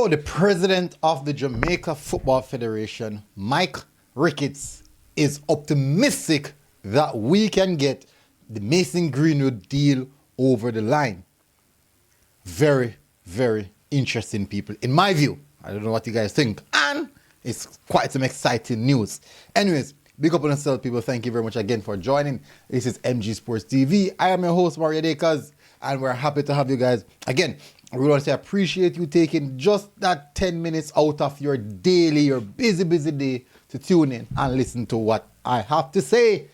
So the president of the Jamaica Football Federation, Mike Ricketts, is optimistic that we can get the Mason Greenwood deal over the line. Very, very interesting, people. In my view, I don't know what you guys think. And it's quite some exciting news. Anyways, big up on yourself, people. Thank you very much again for joining. This is MG Sports TV. I am your host, Mario Dekaz, and we're happy to have you guys. Again, we want to say appreciate you taking just that 10 minutes out of your daily, your busy day to tune in and listen to what I have to say.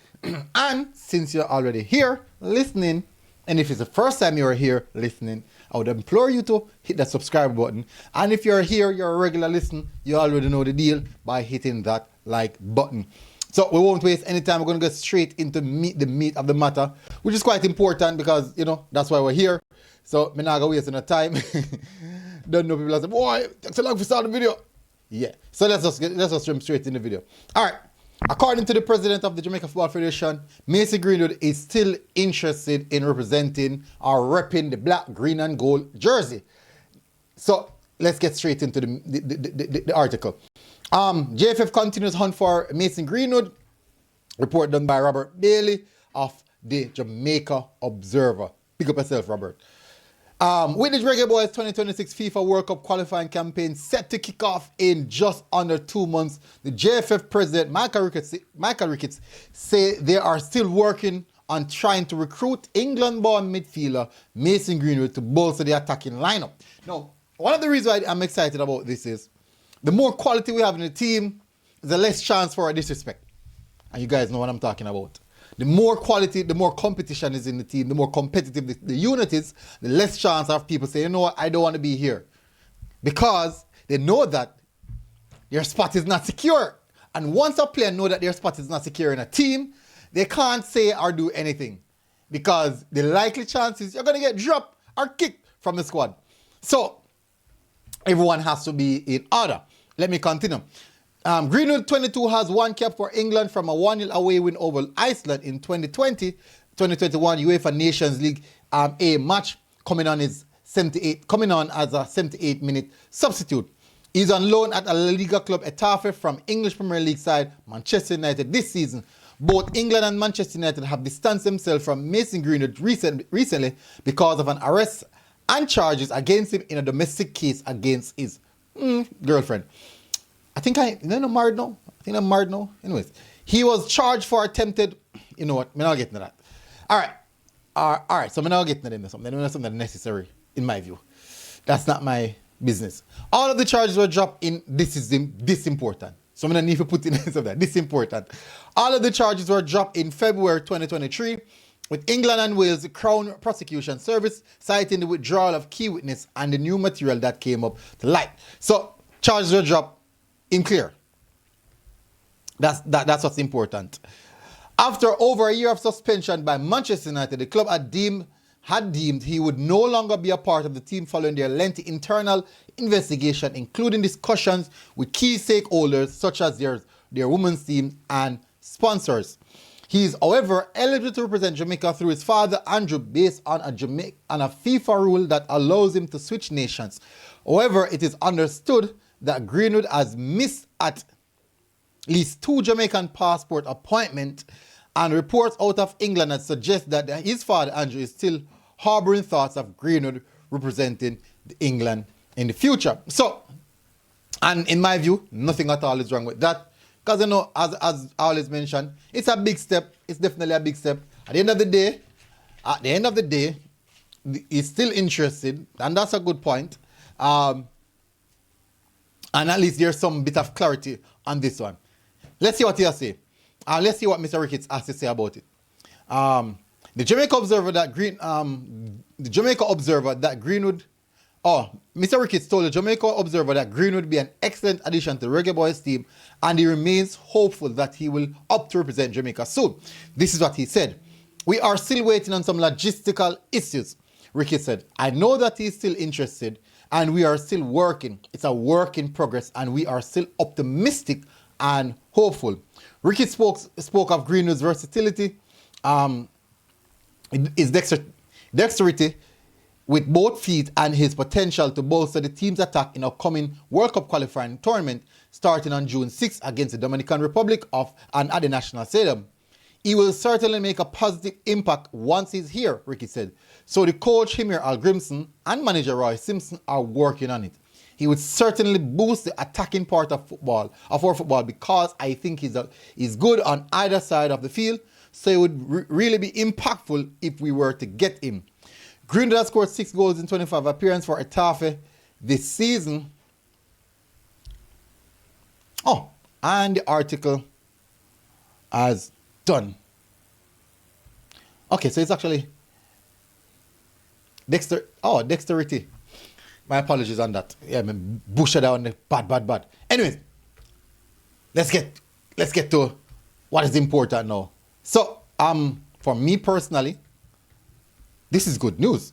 And since you're already here listening, and if it's the first time you're here listening, I would implore you to hit that subscribe button. And if you're here, you're a regular listener, you already know the deal by hitting that like button. So we won't waste any time. We're going to get straight into the meat of the matter, which is quite important because, you know, that's why we're here. So I'm not going to waste any time. Don't know people are saying, boy, it takes so long to start the video. Yeah. So let's just jump straight in the video. All right. According to the president of the Jamaica Football Federation, Mason Greenwood is still interested in representing or repping the black, green and gold jersey. So let's get straight into the article. JFF continues hunt for Mason Greenwood. Report done by Robert Bailey of the Jamaica Observer. Pick up yourself, Robert. With the Reggae Boyz 2026 FIFA World Cup qualifying campaign set to kick off in just under 2 months, the JFF president, Michael Ricketts, say they are still working on trying to recruit England-born midfielder Mason Greenwood to bolster the attacking lineup. Now, one of the reasons I'm excited about this is the more quality we have in the team, the less chance for a disrespect. And you guys know what I'm talking about. The more quality, the more competition is in the team, the more competitive the unit is, the less chance of people say, you know what, I don't want to be here. Because they know that their spot is not secure. And once a player knows that their spot is not secure in a team, they can't say or do anything. Because the likely chances you're going to get dropped or kicked from the squad. So, everyone has to be in order. Let me continue. Greenwood 22 has one cap for England from a 1-0 away win over Iceland in 2020-2021 UEFA Nations League A match, coming on as a 78-minute substitute. He's on loan at a La Liga club Getafe from English Premier League side Manchester United this season. Both England and Manchester United have distanced themselves from Mason Greenwood recently because of an arrest and charges against him in a domestic case against his girlfriend. I think I'm married now. Anyways, he was charged for attempted, you know what, I'm not getting to that. All right, so I'm not getting into something necessary, in my view. That's not my business. All of the charges were dropped in, this important. So I'm going to need to put in something, this important. All of the charges were dropped in February 2023, with England and Wales, the Crown Prosecution Service, citing the withdrawal of key witness and the new material that came up to light. So, charges were dropped in clear. That's what's important. After over a year of suspension by Manchester United, the club had deemed he would no longer be a part of the team following their lengthy internal investigation, including discussions with key stakeholders such as their women's team and sponsors. He is, however, eligible to represent Jamaica through his father, Andrew, based on a FIFA rule that allows him to switch nations. However, it is understood that Greenwood has missed at least 2 Jamaican passport appointments, and reports out of England that suggest that his father, Andrew, is still harboring thoughts of Greenwood representing England in the future. So, and in my view, nothing at all is wrong with that. Because, you know, as I always mentioned, it's a big step. It's definitely a big step. At the end of the day, he's still interested, and that's a good point. And at least there's some bit of clarity on this one. Let's see what he has to say. Let's see what Mr. Ricketts has to say about it. The Jamaica Observer that Greenwood. Mr. Ricketts told the Jamaica Observer that Greenwood would be an excellent addition to the Reggae Boyz team, and he remains hopeful that he will opt to represent Jamaica soon. This is what he said. We are still waiting on some logistical issues, Ricketts said. I know that he's still interested, and we are still working. It's a work in progress, and we are still optimistic and hopeful. Ricketts spoke of Greenwood's versatility, his dexterity, with both feet and his potential to bolster the team's attack in upcoming World Cup qualifying tournament starting on June 6 against the Dominican Republic and at the National Stadium. He will certainly make a positive impact once he's here, Ricky said. So the coach Himir Al Grimson and manager Roy Simpson are working on it. He would certainly boost the attacking part of our football, because I think he's good on either side of the field. So it would really be impactful if we were to get him. Greenwood has scored 6 goals in 25 appearances for Etafe this season. Oh, and the article has done. Okay, so it's actually dexterity. My apologies on that. Yeah, I mean, bush down the bad. Anyways, let's get to what is important now. So, for me personally, this is good news.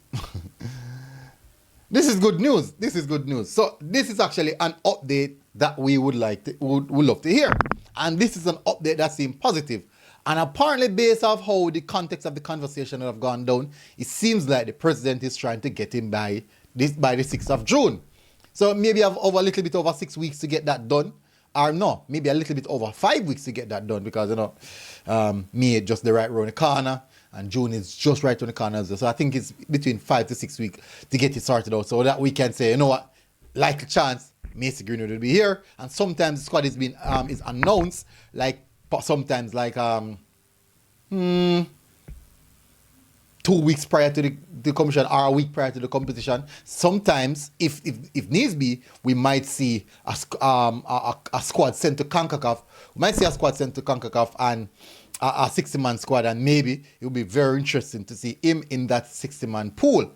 This is good news. So this is actually an update that we would love to hear. And this is an update that seems positive. And apparently, based off how the context of the conversation have gone down, it seems like the president is trying to get him by the 6th of June. So maybe have a little bit over 6 weeks to get that done. Or no, maybe a little bit over 5 weeks to get that done, because May just the right around the corner, and June is just right on the corner as well. So I think it's between 5 to 6 weeks to get it sorted out, so that we can say, you know what, like a chance, Mason Greenwood will be here. And sometimes the squad is announced, like sometimes like 2 weeks prior to the competition, or a week prior to the competition. Sometimes, if needs be, we might see a squad sent to CONCACAF. We might see a squad sent to CONCACAF and a 60-man squad, and maybe it will be very interesting to see him in that 60-man pool.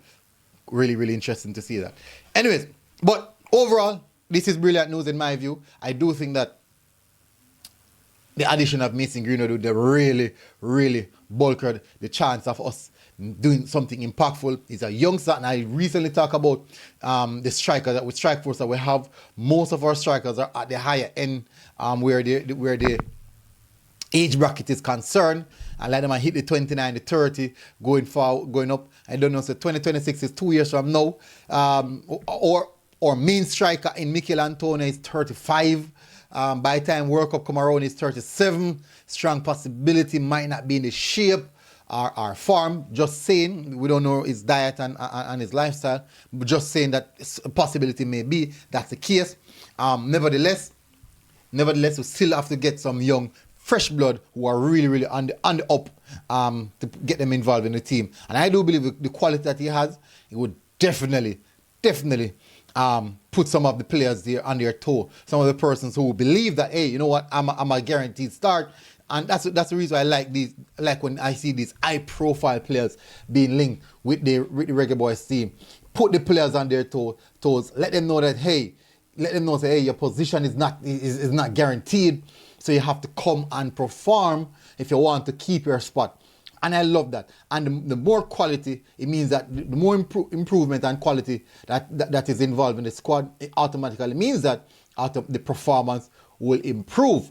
Really, really interesting to see that. Anyways, but overall, this is brilliant news in my view. I do think that the addition of Mason Greenwood would really, really bulk the chance of us doing something impactful. He's a youngster, and I recently talked about the striker that with strike force that we have. Most of our strikers are at the higher end, where the age bracket is concerned, and let them hit the 29, the 30, going up. I don't know, so 2026 is 2 years from now. Or main striker in Mikel Antonio is 35. By the time World Cup come around, he's 37. Strong possibility, might not be in the shape or form. Just saying, we don't know his diet and his lifestyle, but just saying that a possibility may be that's the case. Nevertheless, we still have to get some young, fresh blood who are really, really on the up to get them involved in the team. And I do believe the quality that he has, he would definitely put some of the players there on their toe. Some of the persons who believe that, hey, you know what, I'm a guaranteed start. And that's the reason I like when I see these high-profile players being linked with the Reggae Boyz team. Put the players on their toes. Let them know that, hey, your position is not guaranteed. So you have to come and perform if you want to keep your spot. And I love that. And the more quality, it means that the more improvement and quality that is involved in the squad, it automatically means that the performance will improve.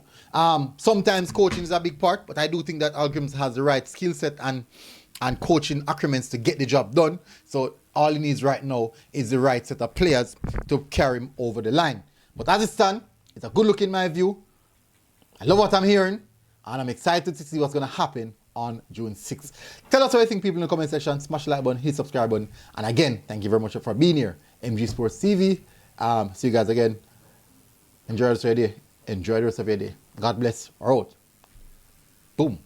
Sometimes coaching is a big part, but I do think that Algrims has the right skill set and coaching accumulants to get the job done. So all he needs right now is the right set of players to carry him over the line. But as it stands, it's a good look in my view. I love what I'm hearing, and I'm excited to see what's going to happen on June 6th. Tell us what you think, people, in the comment section. Smash the like button, hit subscribe button. And again, thank you very much for being here. MG Sports TV. See you guys again. Enjoy the rest of your day. God bless. We're out. Boom.